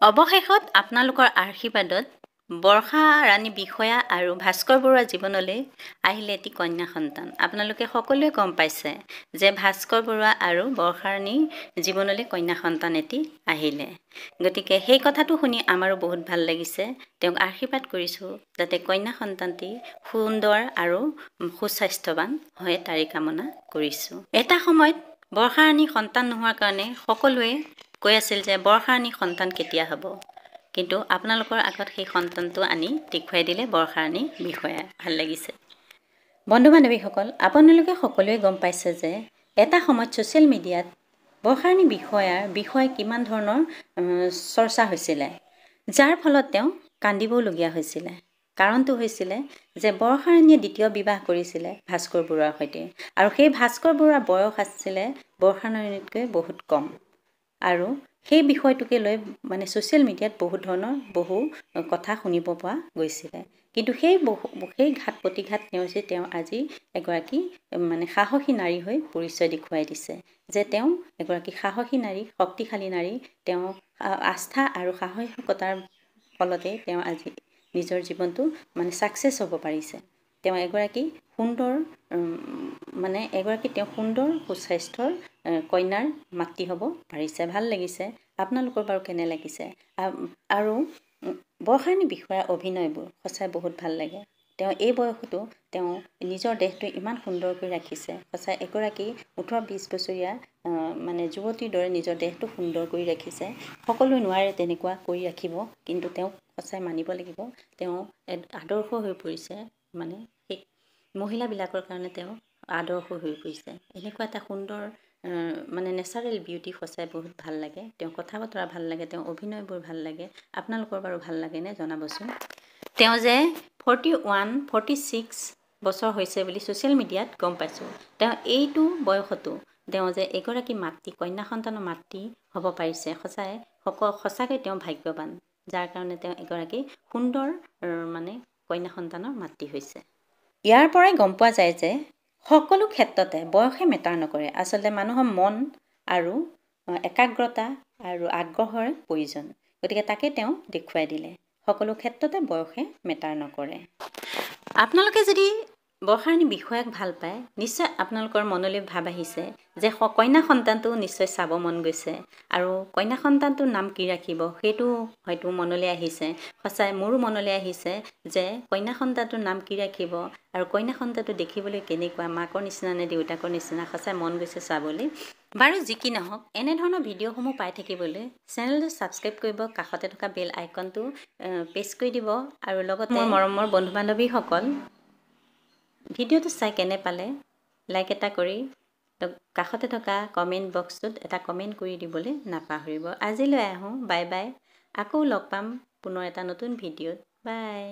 অৱশেষত আপোনালোকৰ আশীৰ্বাদত বৰ্ষা ৰাণী বিষয়া আৰু ভাস্কৰ বৰুৱাৰ জীৱনলৈ আহিলে এটি কন্যা সন্তান। আপোনালোকে সকলোৱে গম পাইছে যে ভাস্কৰ বৰুৱা আৰু বৰ্ষা ৰাণীৰ জীৱনলৈ কন্যা সন্তান এটি আহিলে। গতিকে সেই কথাটো শুনি আমাৰো বহুত ভাল লাগিছে। তেওঁক আশীৰ্বাদ কৰিছোঁ যাতে কন্যা সন্তানটি সুন্দৰ আৰু সুস্বাস্থ্যৱান হয় তাৰে কামনা কৰিছোঁ। এটা সময়ত বৰ্ষা ৰাণীৰ সন্তান নোহোৱাৰ কাৰণে সকলোৱে কৈ আছিল যে বৰ্ষা ৰাণীৰ সন্তান কেতিয়া হ'ব, কিন্তু আপোনালোকৰ আগত সেই সন্তানটো আনি দেখুৱাই দিলে বৰ্ষা ৰাণী বিষয়া। ভাল লাগিছে। বন্ধু বান্ধৱীসকল, আপোনালোকে সকলোৱে গম পাইছে যে এটা সময়ত ছ'চিয়েল মিডিয়াত বৰ্ষা ৰাণী বিষয়াৰ বিষয়ে কিমান ধৰণৰ চৰ্চা হৈছিলে, যাৰ ফলত তেওঁ কান্দিবলগীয়া হৈছিলে। কাৰণটো হৈছিলে যে বৰ্ষা ৰাণীয়ে দ্বিতীয় বিবাহ কৰিছিলে ভাস্কৰ বৰুৱাৰ সৈতে, আৰু সেই ভাস্কৰ বৰুৱাৰ বয়স আছিলে বৰ্ষা ৰাণীতকৈ বহুত কম। আৰু সেই বিষয়টোকে লৈ ছ'চিয়েল মিডিয়াত বহু কথা শুনিব পোৱা গৈছিলে। কিন্তু সেই ঘাত প্ৰতিঘাত নেওচি তেওঁ আজি এগৰাকী সাহসী নাৰী হৈ পৰিচয় দেখুৱাই দিছে যে তেওঁ এগৰাকী সাহসী নাৰী, শক্তিশালী নাৰী। তেওঁ আস্থা আৰু সাহসিকতাৰ ফলতে তেওঁ আজি নিজৰ জীৱনটো ছাকচেছ হ'ব পাৰিছে। তেওঁ এগৰাকী সুন্দৰ তেওঁ সুন্দৰ সুস্বাস্থ্যৰ কন্যাৰ মাতৃ হ'ব পাৰিছে। ভাল লাগিছে। আপোনালোকৰ বাৰু কেনে লাগিছে? আৰু বৰ্ষা ৰাণী বিষয়াৰ অভিনয়বোৰ সঁচাই বহুত ভাল লাগে। তেওঁ এই বয়সতো তেওঁ নিজৰ দেহটো ইমান সুন্দৰকৈ ৰাখিছে। সঁচাই এগৰাকী 18-20 বছৰীয়া যুৱতীৰ দৰে নিজৰ দেহটো সুন্দৰ কৰি ৰাখিছে। সকলোৱে নোৱাৰে তেনেকুৱা কৰি ৰাখিব, কিন্তু তেওঁক সঁচাই মানিব লাগিব। তেওঁ আদৰ্শ হৈ পৰিছে, সেই মহিলাবিলাকৰ কাৰণে তেওঁ আদৰ্শ হৈ পৰিছে। এনেকুৱা এটা সুন্দৰ নেচাৰেল বিউটি সঁচাই বহুত ভাল লাগে। তেওঁ কথা বতৰা ভাল লাগে, তেওঁ অভিনয়বোৰ ভাল লাগে। আপোনালোকৰ বাৰু ভাল লাগেনে জনাবচোন। তেওঁ যে 46 বছৰ হৈছে বুলি ছ'চিয়েল মিডিয়াত গম পাইছোঁ। তেওঁ এইটো বয়সতো তেওঁ যে এগৰাকী মাতৃ, কন্যা সন্তানৰ মাতৃ হ'ব পাৰিছে, সঁচাকৈ তেওঁ ভাগ্যৱান, যাৰ কাৰণে তেওঁ এগৰাকী সুন্দৰ কন্যা সন্তানৰ মাতৃ হৈছে। ইয়াৰ পৰাই গম পোৱা যায় যে সকলো ক্ষেত্ৰতে বয়সে মেটাৰ নকৰে। আচলতে মানুহৰ মন আৰু একাগ্ৰতা আৰু আগ্ৰহৰ প্ৰয়োজন। গতিকে তাকে তেওঁ দেখুৱাই দিলে। সকলো ক্ষেত্ৰতে বয়সে মেটাৰ নকৰে। আপোনালোকে যদি বৰ্ষা ৰাণী বিষয়াক ভাল পায়, নিশ্চয় আপোনালোকৰ মনলৈ ভাৱ আহিছে যে কন্যা সন্তানটো নিশ্চয় চাব মন গৈছে, আৰু কন্যা সন্তানটোৰ নাম কি ৰাখিব সেইটো হয়তো মনলৈ আহিছে। সঁচাই মোৰো মনলৈ আহিছে যে কন্যা সন্তানটোৰ নাম কি ৰাখিব, আৰু কন্যা সন্তানটো দেখিবলৈ কেনেকুৱা, মাকৰ নিচিনা নে দেউতাকৰ নিচিনা, সঁচাই মন গৈছে চাবলৈ। বাৰু যি কি নহওক, এনেধৰণৰ ভিডিঅ'সমূহ পাই থাকিবলৈ চেনেলটো ছাবস্ক্ৰাইব কৰিব, কাষতে থকা বেল আইকনটো প্ৰেছ কৰি দিব। আৰু লগতে মোৰ মৰমৰ বন্ধু বান্ধৱীসকল, ভিডিঅ'টো চাই কেনে পালে লাইক এটা কৰি কাষতে থকা কমেণ্ট বক্সটোত এটা কমেণ্ট কৰি দিবলৈ নাপাহৰিব। আজিলৈ আহোঁ, বাই বাই। আকৌ লগ পাম পুনৰ এটা নতুন ভিডিঅ'ত। বাই।